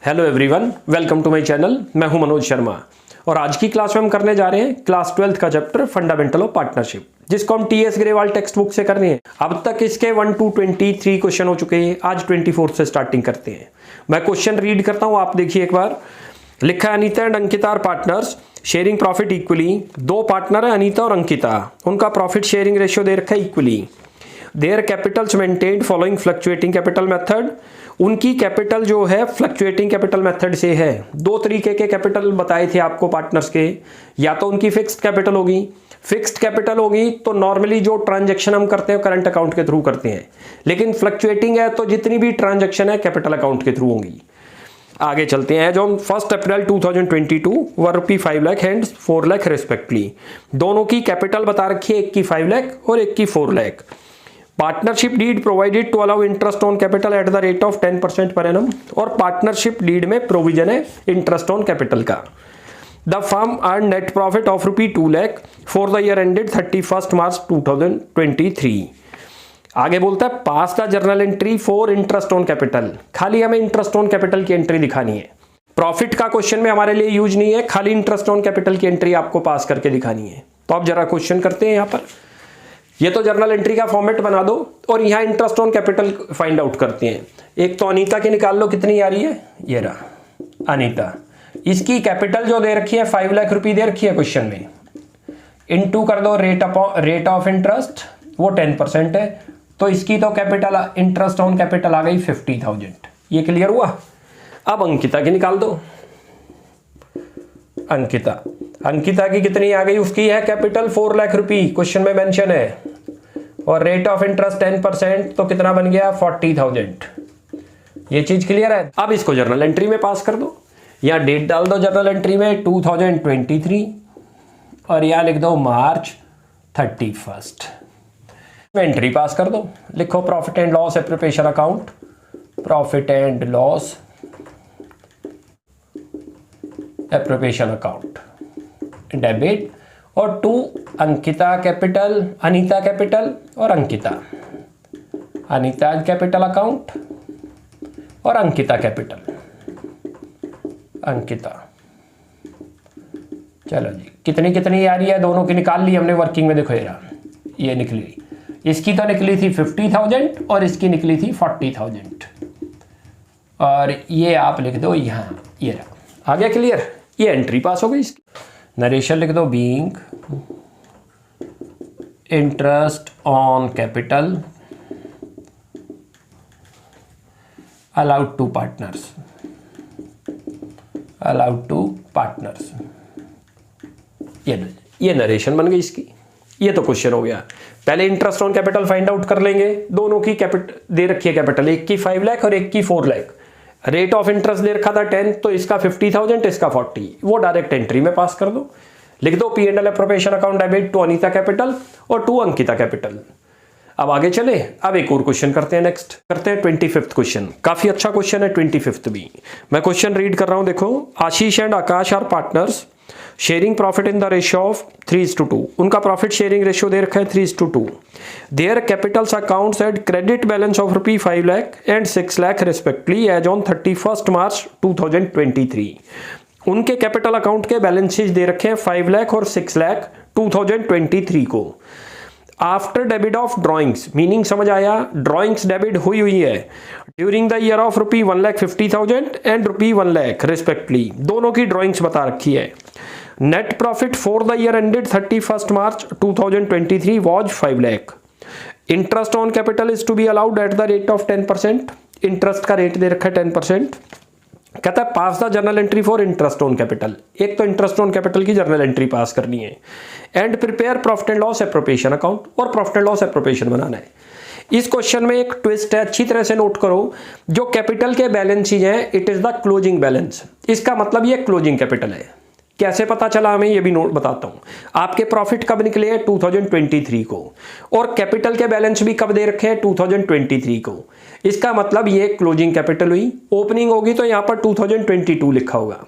Hello everyone, welcome to my channel. मैं हूं मनोज शर्मा और आज की क्लास में हम करने जा रहे हैं क्लास 12th का चैप्टर फंडामेंटल ऑफ पार्टनरशिप, जिसको हम टीएस ग्रेवाल टेक्स्ट बुक से कर रहे हैं। अब तक इसके 1 to 23 क्वेश्चन हो चुके हैं। आज 24 से स्टार्टिंग करते हैं। मैं क्वेश्चन रीड करता हूं, आप देखिए एक बार। लिखा है Anita and Ankita are partners sharing profit equally. दो पार्टनर है अनीता और अंकिता, उनका प्रॉफिट शेयरिंग रेशियो दे रखा है equally. There Capitals maintained following fluctuating capital method. उनकी कैपिटल जो है फ्लक्चुएटिंग कैपिटल मेथड से है। दो तरीके के कैपिटल बताए थे आपको पार्टनर्स के, या तो उनकी फिक्स्ड कैपिटल होगी। फिक्स्ड कैपिटल होगी तो नॉर्मली जो ट्रांजैक्शन हम करते हैं करंट अकाउंट के थ्रू करते हैं, लेकिन फ्लक्चुएटिंग है तो जितनी भी ट्रांजैक्शन है कैपिटल अकाउंट के थ्रू होंगी। आगे चलते हैं। जो 1 अप्रैल 2022 वर रुपी 5 लाख एंड 4 लाख रिस्पेक्टली। दोनों की कैपिटल बता रखी है, एक की 5 लाख और एक की 4 lakh. Partnership deed provided to allow interest on capital at the rate of 10% per annum. और पार्टनरशिप डीड में प्रोविजन है इंटरेस्ट ऑन कैपिटल का। The firm earn net profit of rupee 2 lakh for the year ended 31 March 2023। आगे बोलता है pass the journal entry for interest on capital. खाली हमें interest on capital की एंट्री दिखानी है। प्रॉफिट का क्वेश्चन में हमारे लिए यूज नहीं है, खाली इंटरेस्ट ऑन कैपिटल की एंट्री आपको पास करके दिखानी है। तो आप जरा क्वेश्चन करते हैं। यहाँ पर ये तो जर्नल एंट्री का फॉर्मेट बना दो और यहाँ interest on capital find out करते हैं। एक तो अनीता की निकाल लो, कितनी आ रही है, ये रहा अनीता। इसकी कैपिटल जो दे रखी है 5 लाख रुपए दे रखी है क्वेश्चन में। इनटू कर दो रेट ऑफ इंटरेस्ट, वो 10% है, तो इसकी तो कैपिटल इंटरेस्ट ऑन कैपिटल आ गई 50,000। ये क्लियर हुआ। अब अंकिता की निकाल दो। अंकिता की कितनी आ गई, उसकी है कैपिटल 4 लाख रुपए, क्वेश्चन में मेंशन है, और रेट ऑफ इंटरेस्ट 10%, तो कितना बन गया 40,000। ये चीज क्लियर है। अब इसको जर्नल एंट्री में पास कर दो। यहाँ डेट डाल दो जर्नल एंट्री में 2023 और यहाँ लिख दो मार्च 31। एंट्री पास कर दो। लिखो profit and loss appropriation account, profit and loss appropriation account debit, और to Ankita capital, Anita capital और अंकिता कैपिटल अकाउंट और अंकिता कैपिटल अंकिता। चलो जी, कितनी आ रही है, दोनों की निकाल ली हमने वर्किंग में। देखो ये निकली, इसकी तो निकली थी 50,000 और इसकी निकली थी 40,000। और ये आप लिख दो यहाँ, ये रहा। आ गया क्लियर। ये एंट्री पास हो गई। इसकी नरेशन लिख दो, being interest on capital allowed to partners. ये नरेशन बन गई इसकी। ये तो क्वेश्चन हो गया। पहले interest on capital find out कर लेंगे। दोनों की कैपिटल दे रखी है कैपिटल, एक की 5 लाख और एक की 4 लाख। रेट ऑफ इंटरेस्ट दे रखा था 10, तो इसका 50,000, इसका 40, वो डायरेक्ट एंट्री में पास कर दो। लिख दो P and L appropriation account debit to Anita capital और टू अंकिता कैपिटल। अब आगे चले। अब एक और क्वेश्चन करते हैं। नेक्स्ट करते हैं 25th क्वेश्चन। काफी अच्छा क्वेश्चन है 25th भी। मैं क्वेश्चन रीड कर रहा हूं, देखो। Ashish and Akash are partners sharing profit in the ratio of 3:2। उनका प्रॉफिट शेयरिंग रेशियो दे रखा है 3:2। Their capitals accounts at credit balance of rupee 5 lakh and 6 lakh respectively as on 31 March 2023। उनके कैपिटल अकाउंट के बैलेंसेज दे रखे हैं 5 लाख और 6 लाख 2023 को। After debit of drawings, meaning समझ आया, ड्रॉइंग्स डेबिट हुई है during the year of rupee 1,50,000 and rupee 1 lakh respectively. दोनों की ड्रॉइंग्स बता रखी है। Net profit for the year ended 31 March 2023 was 5 lakh. Interest on capital is to be allowed at the rate of 10%। Interest का rate दे रखा है 10%। कहता है pass the journal entry for interest on capital. एक तो इंटरेस्ट ऑन कैपिटल की journal entry pass करनी है and prepare profit and loss appropriation account, और प्रॉफिट एंड लॉस एप्रोप्रिएशन बनाना है। इस क्वेश्चन में एक ट्विस्ट है, अच्छी तरह से नोट करो। जो कैपिटल के बैलेंसेज हैं, it is the closing balance. इसका मतलब ये क्लोजिंग कैपिटल है। कैसे पता चला हमें, ये भी नोट बताता हूं। आपके प्रॉफिट कब निकले हैं 2023 को, और कैपिटल के बैलेंस भी कब दे रखे हैं 2023 को। इसका मतलब ये क्लोजिंग कैपिटल हुई। ओपनिंग होगी तो यहां पर 2022 लिखा होगा।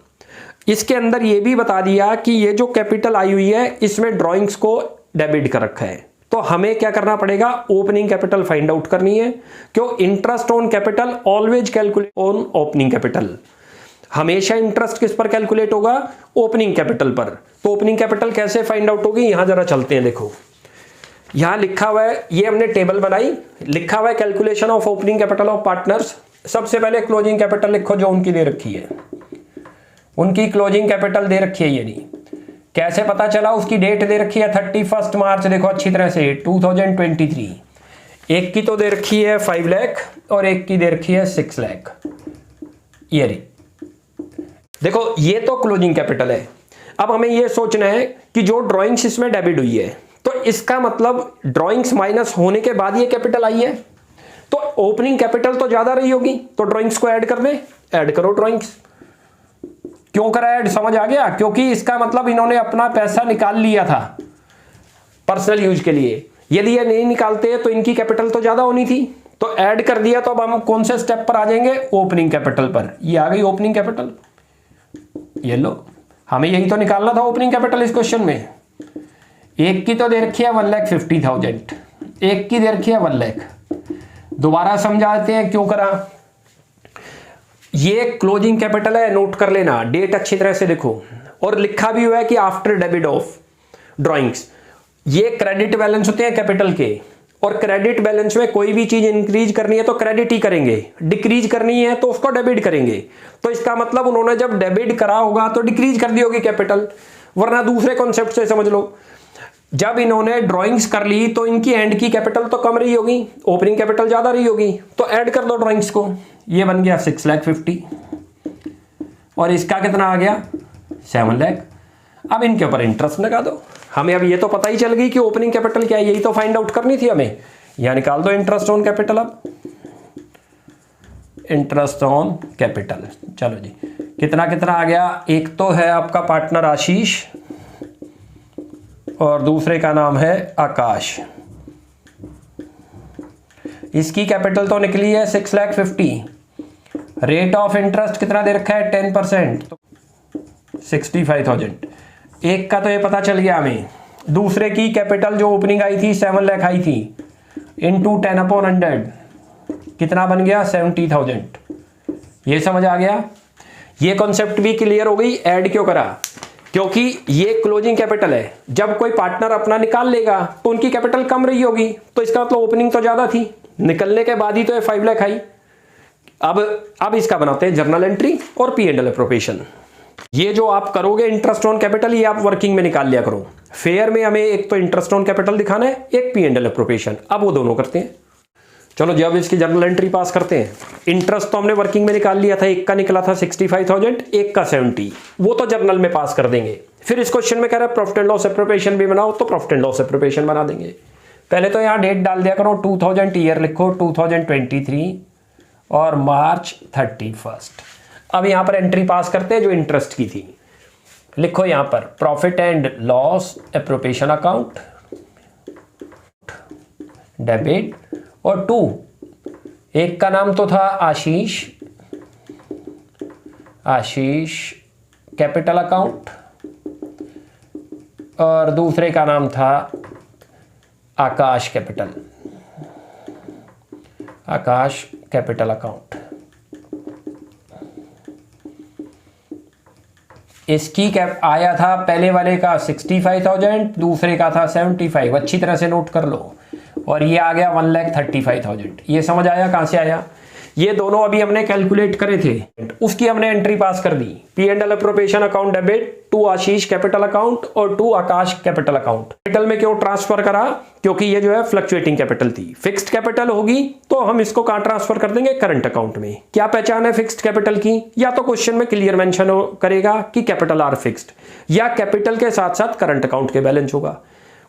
इसके अंदर ये भी बता दिया कि ये जो कैपिटल आई हुई है इसमें ड्रॉइंग्स को डेबिट कर रखा है। तो हमें क्या करना पड़ेगा, ओपनिंग कैपिटल फाइंड आउट करनी है। क्यों, interest on capital always calculate on opening capital. हमेशा इंटरेस्ट किस पर कैलकुलेट होगा? ओपनिंग कैपिटल पर। तो ओपनिंग कैपिटल कैसे फाइंड आउट होगी, यहां जरा चलते हैं। देखो यहां लिखा हुआ है, ये हमने टेबल बनाई, लिखा हुआ है calculation of opening capital of partners. सबसे पहले क्लोजिंग कैपिटल लिखो जो उनकी दे रखी है, उनकी क्लोजिंग कैपिटल दे रखी है। ये नहीं कैसे पता चला? उसकी डेट दे रखी है 31 मार्च, देखो अच्छी तरह से 2023। एक की तो दे रखी है 5 लाख और एक की दे रखी है 6 लाख। ये रही, देखो ये तो क्लोजिंग कैपिटल है। अब हमें ये सोचना है कि जो ड्राइंग्स इसमें डेबिट हुई है, तो इसका मतलब ड्राइंग्स माइनस होने के बाद ये कैपिटल आई है, तो ओपनिंग कैपिटल तो ज्यादा रही होगी, तो ड्राइंग्स को ऐड कर दें। ऐड करो ड्राइंग्स। क्यों करा ऐड, समझ आ गया? क्योंकि इसका मतलब इन्होंने अपना पैसा निकाल लिया था पर्सनल यूज के लिए। यदि ये नहीं निकालते तो इनकी कैपिटल तो ज्यादा होनी थी, तो ऐड कर दिया। तो अब हम कौन से स्टेप पर आ जाएंगे? ओपनिंग कैपिटल पर। ये आ गई ओपनिंग कैपिटल। ये लो, हमें यही तो निकालना था ओपनिंग कैपिटल इस क्वेश्चन में। एक की तो दे रखी है 1,50,000, एक की दे रखी है 1 लाख। दोबारा समझाते हैं क्यों करा। ये क्लोजिंग कैपिटल है, नोट कर लेना, डेट अच्छी तरह से देखो। और लिखा भी हुआ है कि आफ्टर डेबिट ऑफ ड्राइंग्स। ये क्रेडिट बैलेंस होते हैं कैपिटल के, और क्रेडिट बैलेंस में कोई भी चीज इंक्रीज करनी है तो क्रेडिट ही करेंगे, डिक्रीज करनी है तो उसको डेबिट करेंगे। तो इसका मतलब उन्होंने जब डेबिट करा होगा तो डिक्रीज कर दी होगी कैपिटल, वरना दूसरे कॉन्सेप्ट से समझ लो। जब इन्होंने ड्राइंग्स कर ली तो इनकी एंड की कैपिटल तो कम रही होगी, ओपनिंग कैपिटल ज्यादा रही होगी, तो ऐड कर दो ड्राइंग्स को। ये बन गया 6,50,000 और इसका कितना आ गया 7 लाख। अब इनके ऊपर इंटरेस्ट लगा दो। हमें अब ये तो पता ही चल गई कि ओपनिंग कैपिटल क्या है, यही तो फाइंड आउट करनी थी हमें। यहां निकाल दो इंटरेस्ट ऑन कैपिटल। अब इंटरेस्ट ऑन कैपिटल, चलो जी, कितना कितना आ गया? एक तो है आपका पार्टनर आशीष और दूसरे का नाम है आकाश। इसकी कैपिटल तो निकली है 6,50,000। रेट ऑफ इंटरेस्ट कितना दे रखा है? 10%, 65,000। एक का तो ये पता चल गया हमें। दूसरे की कैपिटल जो ओपनिंग आई थी 7 लाख आई थी, इंटू 10/100 कितना बन गया? 70,000। ये समझ आ गया? ये कॉन्सेप्ट भी क्लियर हो गई। ऐड क्यों करा? क्योंकि ये क्लोजिंग कैपिटल है। जब कोई पार्टनर अपना निकाल लेगा तो उनकी कैपिटल कम रही होगी, तो इसका मतलब ओपनिंग तो ज्यादा थी, निकलने के बाद ही तो ये 5 लाख आई। अब इसका बनाते हैं जर्नल एंट्री और P&L अप्रोप्रिएशन। ये जो आप करोगे इंटरेस्ट ऑन कैपिटल, ये आप वर्किंग में निकाल लिया करो। फेयर में हमें एक तो इंटरेस्ट ऑन कैपिटल दिखाना है, एक P&L अप्रोप्रिएशन। अब वो दोनों करते हैं। चलो जब इसकी जर्नल एंट्री पास करते हैं। इंटरेस्ट तो हमने वर्किंग में निकाल लिया था, एक का निकला था 65,000, एक का 70, वो तो जर्नल में पास कर देंगे। फिर इस क्वेश्चन में कह रहा है प्रॉफिट एंड लॉस अप्रोप्रिएशन भी बनाओ, तो प्रॉफिट एंड लॉस अप्रोप्रिएशन बना देंगे। पहले तो यहाँ डेट डाल दिया करो, 2000 ईयर लिखो 2023 और मार्च 31। अब यहाँ पर एंट्री पास करते हैं जो इंटरेस्ट की थी। लिखो यहाँ पर profit and loss appropriation account debit, और 2, एक का नाम तो था आशीष कैपिटल अकाउंट, और दूसरे का नाम था आकाश कैपिटल अकाउंट। इसकी कैप आया था पहले वाले का 65,000, दूसरे का था 75। अच्छी तरह से नोट कर लो। और ये आ गया 1,35,000। ये समझ आया कहां से आया? ये दोनों अभी हमने कैलकुलेट करे थे, उसकी हमने एंट्री पास कर दी। P&L अप्रोप्रिएशन अकाउंट डेबिट, 2 आशीष कैपिटल अकाउंट और 2 आकाश कैपिटल अकाउंट। कैपिटल में क्यों ट्रांसफर करा? क्योंकि ये जो है फ्लक्चुएटिंग कैपिटल थी। फिक्स्ड कैपिटल होगी तो हम इसको कहां ट्रांसफर कर देंगे? करंट अकाउंट में। क्या पहचान है फिक्स्ड कैपिटल की? या तो क्वेश्चन में क्लियर मेंशन करेगा कि कैपिटल आर फिक्स्ड, या कैपिटल के साथ साथ करंट अकाउंट के बैलेंस होगा।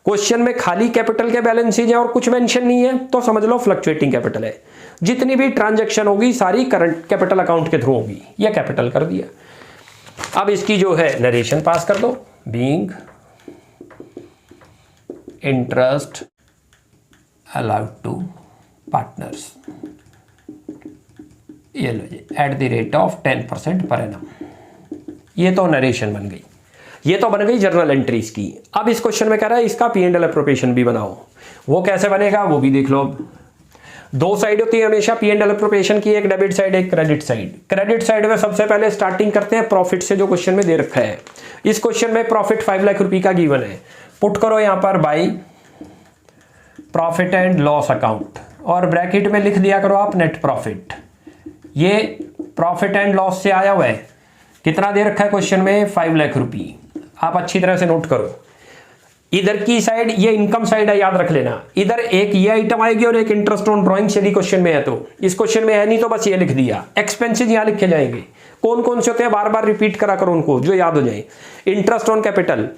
क्वेश्चन में खाली कैपिटल के बैलेंसेज है और कुछ मेंशन नहीं है, तो समझ लो फ्लक्चुएटिंग कैपिटल है। जितनी भी ट्रांजैक्शन होगी सारी करंट कैपिटल अकाउंट के थ्रू होगी। यह कैपिटल कर दिया। अब इसकी जो है नरेशन पास कर दो। Being interest allowed to partners, ये लो जी, at the rate of 10% per annum. ये तो नरेशन बन गई। ये तो बन गई जर्नल एंट्रीज की। अब इस क्वेश्चन में कह रहा है इसका P&L अप्रोप्रिएशन भी बनाओ। वो कैसे बनेगा वो भी देख लो। दो साइड होती है हमेशा पी एंड एल अप्रोप्रिएशन की, एक डेबिट साइड एक क्रेडिट साइड। क्रेडिट साइड में सबसे पहले स्टार्टिंग करते हैं प्रॉफिट से, जो क्वेश्चन में दे रखा है। इस क्वेश्चन में प्रॉफिट 5 लाख रुपए का गिवन है। पुट करो यहां पर by profit and loss account और ब्रैकेट में लिख दिया करो आप नेट प्रॉफिट। ये प्रॉफिट एंड लॉस से आया हुआ है, कितना दे रखा है क्वेश्चन में 5 लाख रुपए। आप अच्छी तरह से नोट करो। इधर की साइड ये इनकम साइड है, याद रख लेना। इधर एक ये आइटम आएगी और एक इंटरेस्ट ऑन ड्राइंग्स यदि क्वेश्चन में है तो। इस क्वेश्चन में है नहीं तो बस ये लिख दिया। एक्सपेंसेस यहां लिखे जाएंगे, कौन कौन से होते हैं बार बार रिपीट करा करो उनको, जो याद हो जाए। Interest on capital,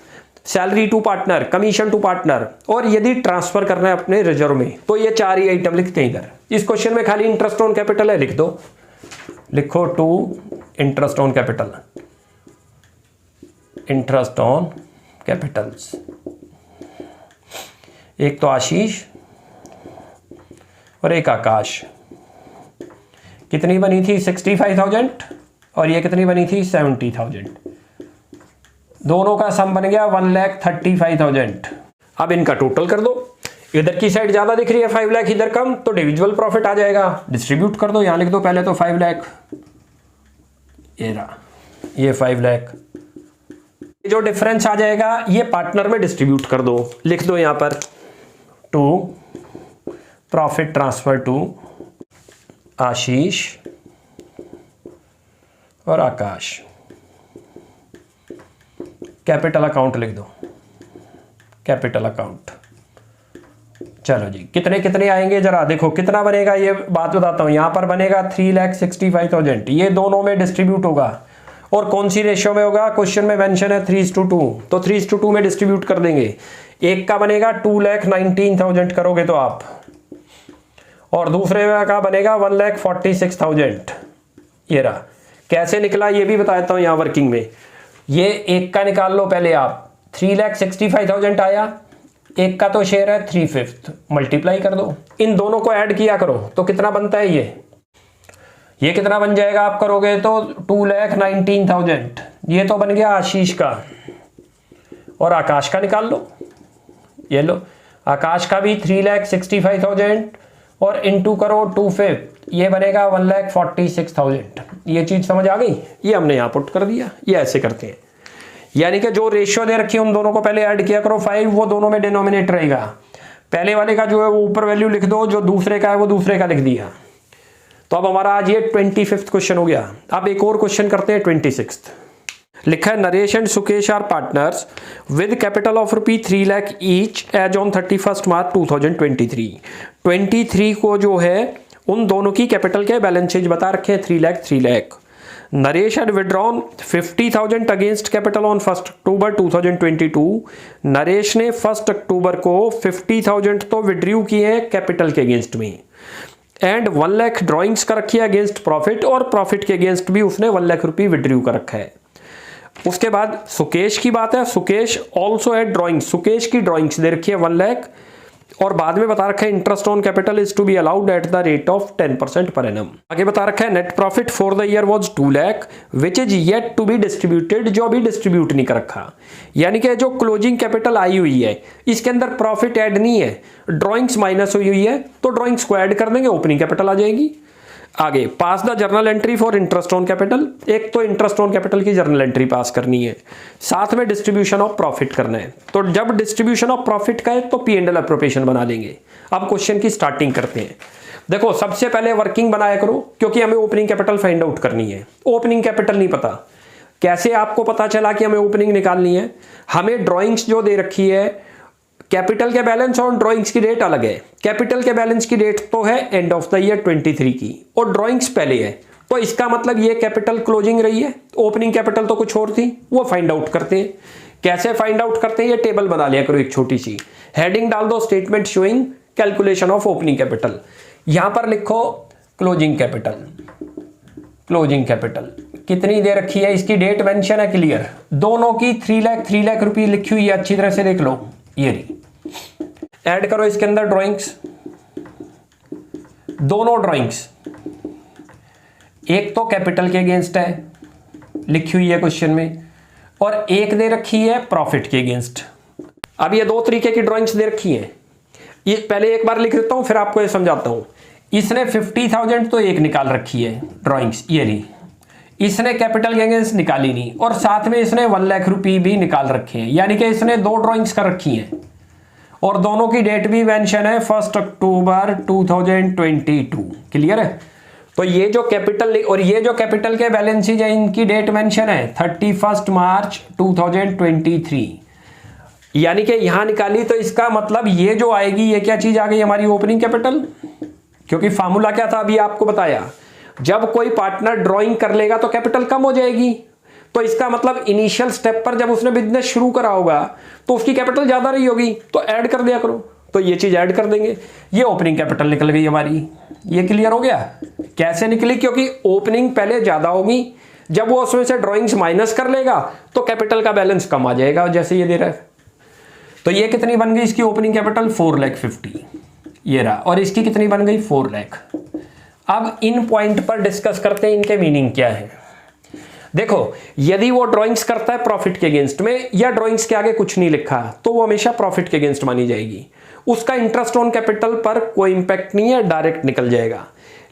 salary to partner, commission to partner, और यदि ट्रांसफर करना है अपने रिजर्व में तो ये 4 ही आइटम लिखते हैं इधर। इस क्वेश्चन में खाली इंटरेस्ट ऑन कैपिटल है, लिख दो, लिखो to interest on capital, interest on capitals. एक तो आशीष और एक आकाश। कितनी बनी थी 65,000 और ये कितनी बनी थी 70,000। दोनों का सम बन गया 1,35,000। अब इनका टोटल कर दो। इधर की साइड ज्यादा दिख रही है 5 लाख, इधर कम, तो डिविजिबल प्रॉफिट आ जाएगा। डिस्ट्रीब्यूट कर दो, यहां लिख दो पहले तो 5 लाख, ये रहा, ये 5 लाख। जो डिफरेंस आ जाएगा ये पार्टनर में डिस्ट्रीब्यूट कर दो, लिख दो यहां पर टू प्रॉफिट ट्रांसफर टू आशीष और आकाश। कैपिटल अकाउंट लिख दो, कैपिटल अकाउंट। चलो जी, कितने कितने आएंगे जरा देखो, कितना बनेगा ये बात बताता हूं। यहां पर बनेगा 3,65,000, ये दोनों में डिस्ट्रीब्यूट होगा। और कौन सी रेशियो में होगा, क्वेश्चन में मेंशन है 3:2, तो 3:2 में डिस्ट्रीब्यूट कर देंगे। एक का बनेगा 2,19,000 करोगे तो आप, और दूसरे का बनेगा 1,46,000। ये रहा। कैसे निकला ये भी बताता हूं यहां वर्किंग में। ये एक का निकाल लो पहले आप, 3,65,000 आया, एक का तो शेयर है 3/5, मल्टीप्लाई कर दो, इन दोनों को ऐड किया करो तो कितना बनता है ये कितना बन जाएगा आप करोगे तो 2,19,000। ये तो बन गया आशीष का, और आकाश का निकाल लो। ये लो, आकाश का भी 3,65,000 और इनटू करो 2/5, ये बनेगा 1,46,000। ये चीज समझ आ गई। ये हमने यहां पुट कर दिया। ये ऐसे करते हैं, यानी कि जो रेशियो दे रखी है उन दोनों को पहले ऐड किया करो 5, वो दोनों में डिनोमिनेट रहेगा। पहले वाले का जो है वो ऊपर वैल्यू लिख दो, जो दूसरे का है वो दूसरे का लिख दिया। तो अब हमारा आज ये 25th क्वेश्चन हो गया। अब एक और क्वेश्चन करते हैं 26th। लिखा है Naresh and Sukesh are partners with capital of ₹3 lakh each as on 31 March 2023। 23 को जो है उन दोनों की कैपिटल के बैलेंसेज बता रखे हैं 3 lakh. Naresh had withdrawn 50,000 against capital on 1 अक्टूबर 2022। नरेश ने 1 अक्टूबर को 50,000 तो विड्रू किए हैं कैपिटल के अगेंस्ट में, एंड 1 लाख ड्रॉइंग्स कर रखी है अगेंस्ट प्रॉफिट, और प्रॉफिट के अगेंस्ट भी उसने 1 लाख रुपए विड्रू कर रखा है। उसके बाद सुकेश की बात है, Sukesh also had drawing, Sukesh की ड्रॉइंग्स दे रखी है 1 लाख, और बाद में बता रखा है interest on capital is to be allowed at the rate of 10% per annum. आगे बता रखा है net profit for the year was 2 lakh which is yet to be distributed, जो अभी डिस्ट्रीब्यूट नहीं कर रखा। यानी कि जो क्लोजिंग कैपिटल आई हुई है इसके अंदर प्रॉफिट ऐड नहीं है, ड्रॉइंग्स माइनस हुई है, तो ड्रॉइंग्स को ऐड कर देंगे, ओपनिंग कैपिटल आ जाएगी। आगे pass the journal entry for interest on capital, एक तो इंटरेस्ट ऑन कैपिटल की जर्नल एंट्री पास करनी है, साथ में डिस्ट्रीब्यूशन ऑफ प्रॉफिट करना है। तो जब डिस्ट्रीब्यूशन ऑफ प्रॉफिट का है तो P&L अप्रोप्रिएशन बना लेंगे। अब क्वेश्चन की स्टार्टिंग करते हैं। देखो सबसे पहले वर्किंग बनाया करो, क्योंकि हमें ओपनिंग कैपिटल फाइंड आउट करनी है। ओपनिंग कैपिटल नहीं पता, कैसे आपको पता चला कि हमें ओपनिंग निकालनी है? हमें ड्रॉइंग्स जो दे रखी है, कैपिटल के बैलेंस और ड्रॉइंग्स की डेट अलग है। कैपिटल के बैलेंस की डेट तो है एंड ऑफ द ईयर 23 की, और ड्रॉइंग्स पहले है, तो इसका मतलब ये कैपिटल क्लोजिंग रही है, ओपनिंग कैपिटल तो कुछ और थी। वो फाइंड आउट करते हैं। कैसे फाइंड आउट करते हैं? ये टेबल बना लिया करो एक छोटी सी, हेडिंग डाल दो statement showing calculation of opening capital. यहां पर लिखो क्लोजिंग कैपिटल। क्लोजिंग कैपिटल कितनी दे रखी है, इसकी डेट मेंशन है क्लियर, दोनों की 3 लाख रुपए लिखी हुई है, अच्छी तरह से देख लो। ये रही, ऐड करो इसके अंदर ड्राइंग्स, दोनों ड्राइंग्स, एक तो कैपिटल के अगेंस्ट है लिखी हुई है क्वेश्चन में, और एक दे रखी है प्रॉफिट के अगेंस्ट। अब ये दो तरीके की ड्राइंग्स दे रखी हैं, ये पहले एक बार लिख देता हूं फिर आपको ये समझाता हूं। इसने 50,000 तो एक निकाल रखी है ड्राइंग्स, ये रही। इसने कैपिटल के अगेंस्ट निकाली नहीं, और साथ में इसने 1 लाख रुपये भी निकाल रखे हैं, यानी कि इसने 2 ड्राइंग्स कर रखी हैं, और दोनों की डेट भी मेंशन है 1 अक्टूबर 2022। क्लियर है? तो ये जो कैपिटल और ये जो कैपिटल के बैलेंस शीट है, इनकी डेट मेंशन है 31 मार्च 2023, यानी कि यहां निकाली। तो इसका मतलब ये जो आएगी, ये क्या चीज आ गई हमारी, ओपनिंग कैपिटल। क्योंकि फार्मूला क्या था अभी आपको बताया, जब कोई पार्टनर ड्राइंग कर लेगा तो कैपिटल कम हो जाएगी। तो इसका मतलब इनिशियल स्टेप पर जब उसने बिजनेस शुरू करा होगा तो उसकी कैपिटल ज्यादा रही होगी, तो ऐड कर दिया करो। तो ये चीज ऐड कर देंगे, ये ओपनिंग कैपिटल निकल गई हमारी। ये क्लियर हो गया? कैसे निकली? क्योंकि ओपनिंग पहले ज्यादा होगी, जब वो उसमें से ड्राइंग्स माइनस कर लेगा तो कैपिटल का बैलेंस कम आ जाएगा, जैसे ये दे रहा है। तो ये कितनी बन गई इसकी ओपनिंग कैपिटल? 4,50,000 ये रहा। और इसकी कितनी बन गई? 4 लाख। अब इन पॉइंट पर डिस्कस करते हैं इनके मीनिंग क्या है। देखो, यदि वो ड्राइंग्स करता है प्रॉफिट के अगेंस्ट में, या ड्राइंग्स के आगे कुछ नहीं लिखा, तो वो हमेशा प्रॉफिट के अगेंस्ट मानी जाएगी। उसका इंटरेस्ट ऑन कैपिटल पर कोई इंपैक्ट नहीं है, डायरेक्ट निकल जाएगा।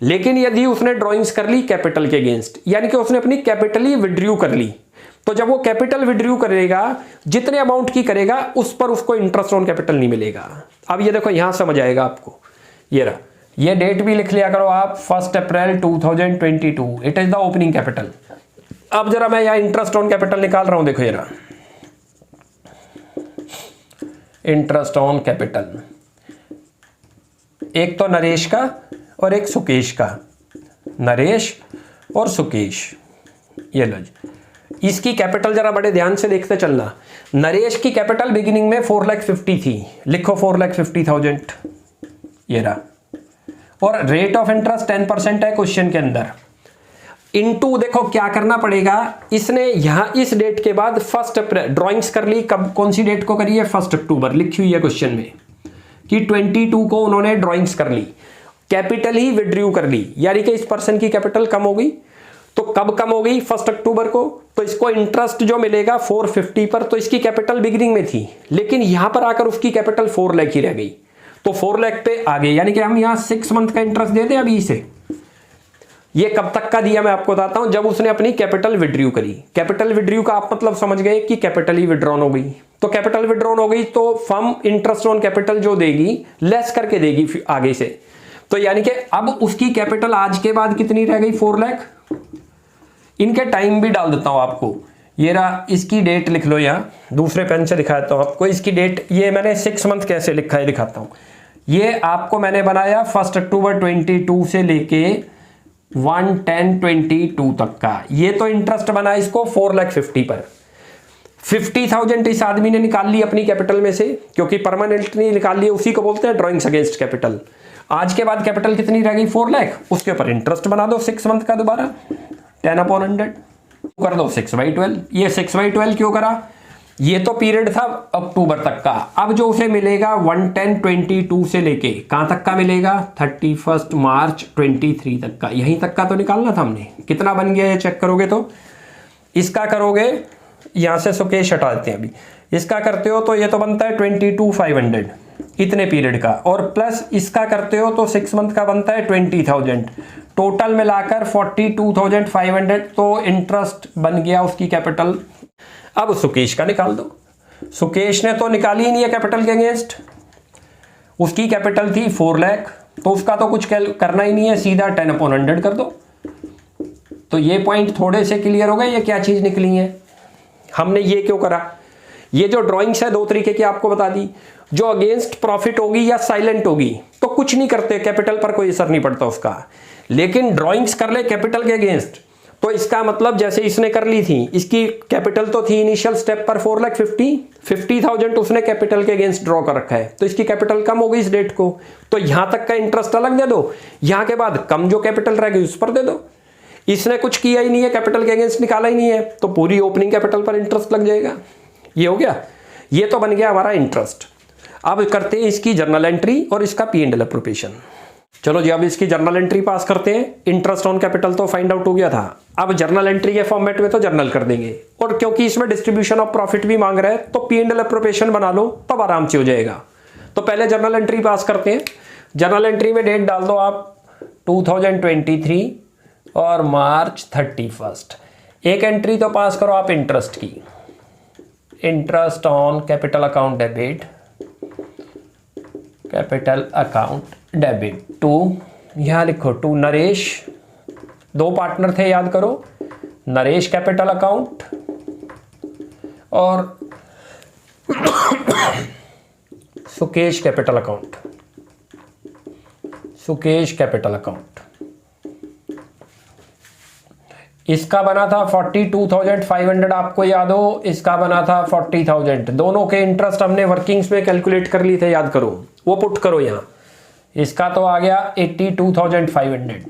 लेकिन यदि उसने ड्राइंग्स कर ली कैपिटल के अगेंस्ट, यानी कि उसने अपनी कैपिटल ही विड्रॉ कर ली, तो जब वो कैपिटल विड्रॉ करेगा, जितने अमाउंट की करेगा उस पर उसको इंटरेस्ट ऑन कैपिटल नहीं मिलेगा। अब ये देखो, यहां समझ आएगा आपको। ये रहा, ये डेट भी लिख लिया करो आप, 1 अप्रैल 2022, it is the opening capital. अब जरा मैं यहां इंटरेस्ट ऑन कैपिटल निकाल रहा हूं, देखो ये रहा इंटरेस्ट ऑन कैपिटल। एक तो नरेश का और एक सुकेश का, नरेश और सुकेश। ये लो जी, इसकी कैपिटल जरा बड़े ध्यान से देखते चलना। नरेश की कैपिटल बिगिनिंग में 4,50,000 थी, लिखो 4,50,000, ये रहा। और रेट ऑफ इंटरेस्ट 10% है क्वेश्चन के अंदर। इनटू देखो क्या करना पड़ेगा, इसने यहां इस डेट के बाद 1 अप्रैल ड्राइंग्स कर ली। कब, कौन सी डेट को करी है? 1 अक्टूबर लिखी हुई है क्वेश्चन में कि 22 को उन्होंने ड्राइंग्स कर ली, कैपिटल ही विड्रॉ कर ली, यानी कि इस पर्सन की कैपिटल कम हो गई। तो कब कम हो गई? 1 अक्टूबर को। तो इसको इंटरेस्ट जो मिलेगा 450 पर, तो इसकी कैपिटल बिगिनिंग में थी, लेकिन यहां पर आकर उसकी कैपिटल 4 लाख ही रह गई, तो 4 लाख पे आ गए। यानी कि हम यहां 6 मंथ का इंटरेस्ट दे दें अभी इसे। ये कब तक का दिया मैं आपको बताता हूं, जब उसने अपनी कैपिटल विड्रॉ करी। कैपिटल विड्रॉ का आप मतलब समझ गए कि कैपिटल ही विड्रॉन हो गई। तो कैपिटल विड्रॉन हो गई तो फर्म इंटरेस्ट ऑन कैपिटल जो देगी लेस करके देगी आगे से। तो यानी कि अब उसकी कैपिटल आज के बाद कितनी रह गई? 4 लाख। इनके टाइम भी डाल देता हूं आपको, ये रहा, इसकी डेट लिख लो यहाँ, दूसरे पेन से दिखाता हूं आपको इसकी डेट। ये मैंने 6 मंथ कैसे लिखा है दिखाता हूं। ये आपको मैंने बनाया 1 अक्टूबर 22 से लेके 1/10/22 तक का। ये तो इंटरेस्ट बना इसको 4,50,000 पर। 50,000 इस आदमी ने निकाल ली अपनी कैपिटल में से, क्योंकि परमानेंटली निकाल ली, उसी को बोलते हैं ड्राइंग्स अगेंस्ट कैपिटल। आज के बाद कैपिटल कितनी रह गई? 4 लाख। उसके ऊपर इंटरेस्ट बना दो 6 मंथ का, दोबारा 10/100 कर दो 6/12। ये 6/12 क्यों करा? ये तो पीरियड था अक्टूबर तक का। अब जो उसे मिलेगा 1/10/22 से लेके कहां तक का मिलेगा? 31 मार्च 23 तक का। यहीं तक का तो निकालना था हमने। कितना बन गया ये चेक करोगे तो, इसका करोगे, यहां से सुकेश हटा देते हैं अभी, इसका करते हो तो ये तो बनता है 22,500 इतने पीरियड का, और प्लस इसका करते हो तो 6 मंथ का बनता है 20,000, टोटल मिलाकर 42,500। तो इंटरेस्ट बन गया उसकी कैपिटल। अब सुकेश का निकाल दो। सुकेश ने तो निकाली ही नहीं है कैपिटल के अगेंस्ट, उसकी कैपिटल थी 4 लाख, तो उसका तो कुछ करना ही नहीं है, सीधा 10/100 कर दो। तो ये पॉइंट थोड़े से क्लियर हो गए, ये क्या चीज निकली है। हमने ये क्यों करा? ये जो ड्राइंग्स है 2 तरीके की आपको बता दी, जो अगेंस्ट प्रॉफिट होगी या साइलेंट होगी तो कुछ नहीं करते, कैपिटल पर कोई असर नहीं पड़ता उसका। लेकिन ड्राइंग्स कर ले कैपिटल के अगेंस्ट, तो इसका मतलब जैसे इसने कर ली थी, इसकी कैपिटल तो थी इनिशियल स्टेप पर 4,50,000 उसने कैपिटल के अगेंस्ट ड्रॉ कर रखा है, तो इसकी कैपिटल कम हो गई इस डेट को, तो यहां तक का इंटरेस्ट अलग दे दो, यहां के बाद कम जो कैपिटल रह गई उस पर दे दो। इसने कुछ किया ही नहीं है, कैपिटल के अगेंस्ट निकाला ही नहीं है, तो पूरी ओपनिंग कैपिटल पर इंटरेस्ट लग जाएगा। ये हो गया, ये तो बन गया हमारा इंटरेस्ट। अब करते हैं इसकी जर्नल एंट्री और इसका P&L अप्रोप्रिएशन। चलो जी, अब इसकी जर्नल एंट्री पास करते हैं। इंटरेस्ट ऑन कैपिटल तो फाइंड आउट हो गया था, अब जर्नल एंट्री के फॉर्मेट में तो जर्नल कर देंगे, और क्योंकि इसमें डिस्ट्रीब्यूशन ऑफ प्रॉफिट भी मांग रहा है तो P&L अप्रोप्रिएशन बना लो, तब आराम से हो जाएगा। तो पहले जर्नल एंट्री पास करते हैं। जर्नल एंट्री में डेट डाल दो आप 2023 और मार्च 31। एक एंट्री तो पास करो आप इंटरेस्ट की, interest on capital account debit, capital account debit to, यहां लिखो टू नरेश, दो पार्टनर थे याद करो, नरेश कैपिटल अकाउंट और Sukesh capital account, Sukesh capital account. इसका बना था 42,500, आपको याद हो, इसका बना था 40,000। दोनों के इंटरेस्ट हमने वर्किंग्स में कैलकुलेट कर लिए थे, याद करो, वो पुट करो यहां। इसका तो आ गया 82,500।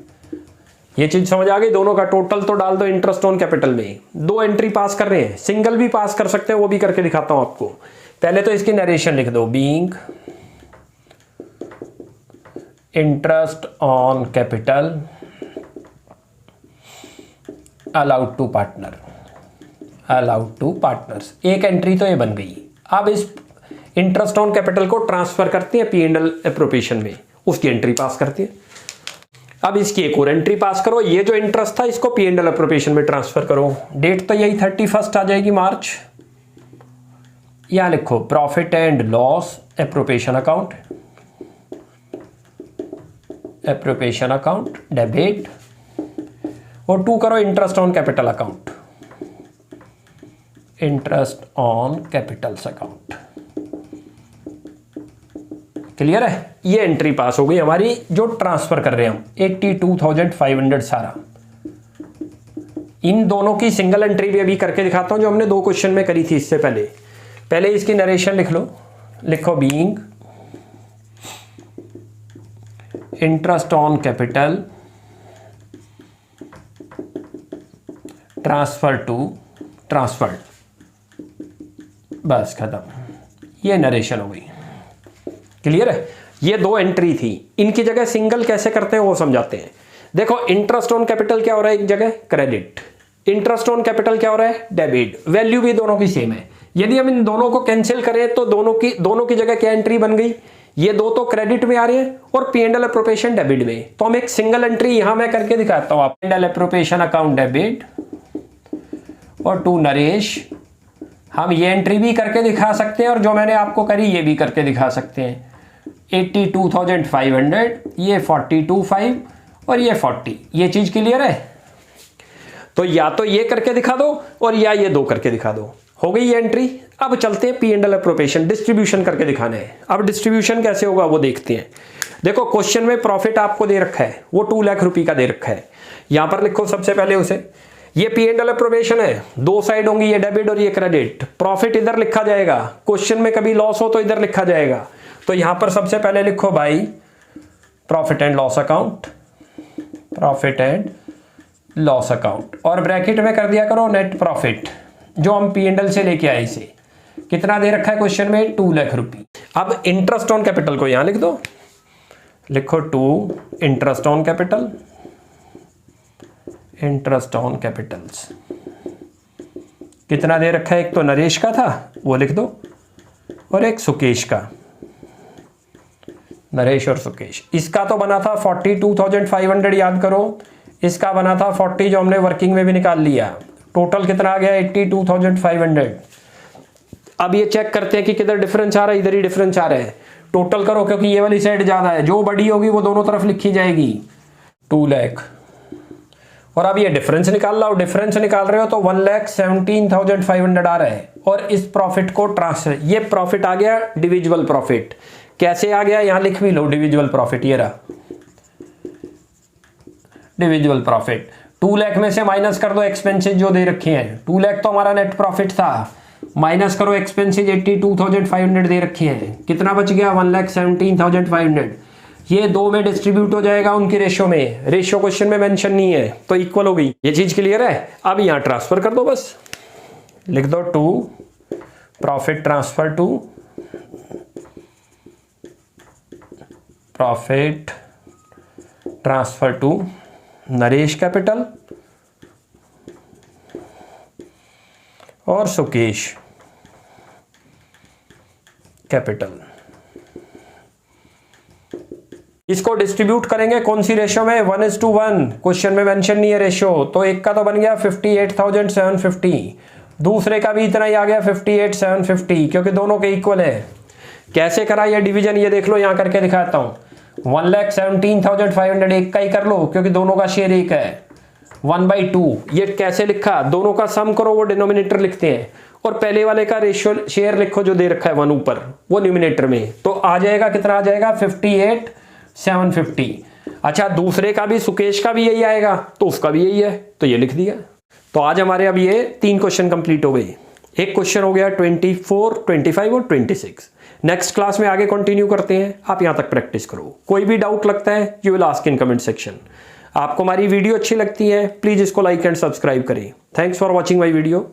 ये चीज समझ आ गई। दोनों का टोटल तो डाल दो इंटरेस्ट ऑन कैपिटल में। दो एंट्री पास कर रहे हैं, सिंगल भी पास कर सकते हैं, वो भी करके दिखाता हूं आपको। पहले तो इसकी नरेशन लिख दो, being interest on capital allowed to partner, allowed to partners. एक एंट्री तो ये बन गई। अब इस इंटरेस्ट ऑन कैपिटल को ट्रांसफर करते हैं P&L एप्रोप्रिएशन में, उसकी एंट्री पास करते हैं। अब इसकी एक और एंट्री पास करो, ये जो इंटरेस्ट था इसको P&L एप्रोप्रिएशन में ट्रांसफर करो। डेट तो यही 31 आ जाएगी मार्च। यहां लिखो profit and loss appropriation account, appropriation account debit, और टू करो interest on capital account, interest on Capitals account. Clear है? ये एंट्री पास हो गई हमारी, जो ट्रांसफर कर रहे हैं हम 82,500 सारा। इन दोनों की सिंगल एंट्री भी अभी करके दिखाता हूं, जो हमने दो क्वेश्चन में करी थी इससे पहले। पहले इसकी नरेशन लिख लो, लिखो being interest on capital transfer to transferred, बस खत्म। ये नरेशन हो गई। क्लियर है? ये दो एंट्री थी, इनकी जगह सिंगल कैसे करते हैं वो समझाते हैं। देखो इंटरेस्ट ऑन कैपिटल क्या हो रहा है, एक जगह क्रेडिट, इंटरेस्ट ऑन कैपिटल क्या हो रहा है, डेबिट। वैल्यू भी दोनों की सेम है। यदि हम इन दोनों को कैंसिल करें तो दोनों की जगह क्या एंट्री बन गई, ये दो तो क्रेडिट में आ रहे हैं और P&L एप्रोप्रिएशन डेबिट में। तो हम एक सिंगल एंट्री यहां मैं करके दिखाता हूं, P&L एप्रोप्रिएशन अकाउंट डेबिट और टू नरेश। हम ये एंट्री भी करके दिखा सकते हैं और जो मैंने आपको करी ये भी करके दिखा सकते हैं। 82,500, ये 42,500 और ये 40। ये चीज क्लियर है? तो या तो ये करके दिखा दो और या ये दो करके दिखा दो। हो गई ये एंट्री। अब चलते हैं P&L एप्रोप्रिएशन, डिस्ट्रीब्यूशन करके दिखाने हैं। अब डिस्ट्रीब्यूशन कैसे होगा वो देखते हैं। देखो क्वेश्चन में प्रॉफिट आपको दे रखा है, वो 2 लाख रुपए का दे रखा है। यहां पर लिखो सबसे पहले उसे, ये P&L एप्रोप्रिएशन है, दो साइड होंगी, ये डेबिट और ये क्रेडिट। प्रॉफिट इधर लिखा जाएगा, क्वेश्चन में कभी लॉस हो तो इधर लिखा जाएगा। तो यहां पर सबसे पहले लिखो भाई profit and loss account, profit and loss account, और ब्रैकेट में कर दिया करो नेट प्रॉफिट, जो हम P&L से लेके आए। इसे कितना दे रखा है क्वेश्चन में, 2 लाख रुपए। अब इंटरेस्ट ऑन कैपिटल को यहां लिख दो, लिखो to interest on capital, interest on capitals. कितना दे रखा है, एक तो नरेश का था वो लिख दो और एक सुकेश का, नरेश और सुकेश। इसका तो बना था 42,500 याद करो, इसका बना था 40 जो हमने वर्किंग में भी निकाल लिया। टोटल कितना आ गया, 82,500। अब ये चेक करते हैं कि किधर डिफरेंस आ रहा है, इधर ही डिफरेंस आ रहा है। टोटल करो क्योंकि ये वाली साइड ज्यादा है, जो बड़ी होगी वो दोनों तरफ लिखी जाएगी, 2 लाख। और अब ये डिफरेंस निकाल लो, डिफरेंस निकाल रहे हो तो 1,17,500 आ रहा है। और इस प्रॉफिट को ट्रांसफर, ये प्रॉफिट आ गया डिविजिबल प्रॉफिट। कैसे आ गया, यहां लिख भी लो डिविजिबल प्रॉफिट, ये रहा डिविजिबल प्रॉफिट। 2 लाख में से माइनस कर दो एक्सपेंसेस जो दे रखे हैं। 2 लाख तो हमारा नेट प्रॉफिट था, माइनस करो एक्सपेंसेस 82,500 दे रखे हैं। कितना बच गया, 1,17,500। ये दो में डिस्ट्रीब्यूट हो जाएगा उनकी रेशियो में, रेशियो क्वेश्चन में मेंशन नहीं है तो इक्वल हो गई। ये चीज क्लियर है? अब यहां ट्रांसफर कर दो, बस लिख दो to profit transfer to profit transfer to Naresh capital और सुकेश कैपिटल। इसको डिस्ट्रीब्यूट करेंगे कौन सी रेशियो में, 1:1। क्वेश्चन में मेंशन नहीं है रेशियो, तो एक का तो बन गया 58,750, दूसरे का भी इतना ही आ गया 58,750, क्योंकि दोनों के इक्वल है। कैसे करा ये डिवीजन, ये देख लो, यहां करके दिखाता हूं। 1,17,500 एक का ही कर लो, क्योंकि दोनों का शेयर एक है, 1/2। ये कैसे लिखा, दोनों का सम करो, वो डिनोमिनेटर लिखते हैं, और पहले वाले का रेशियो शेयर लिखो जो दे रखा है 1 ऊपर, वो न्यूमिनेटर में, तो आ जाएगा कितना आ जाएगा 58,750। अच्छा, दूसरे का भी, सुकेश का भी यही आएगा, तो उसका भी यही है, तो ये लिख दिया। तो आज हमारे अब ये 3 क्वेश्चन कंप्लीट हो गए। एक क्वेश्चन हो गया 24, 25 और 26। नेक्स्ट क्लास में आगे कंटिन्यू करते हैं, आप यहां तक प्रैक्टिस करो। कोई भी डाउट लगता है you will ask in comment section. आपको हमारी वीडियो अच्छी लगती है प्लीज इसको लाइक एंड सब्सक्राइब करें। Thanks for watching my video.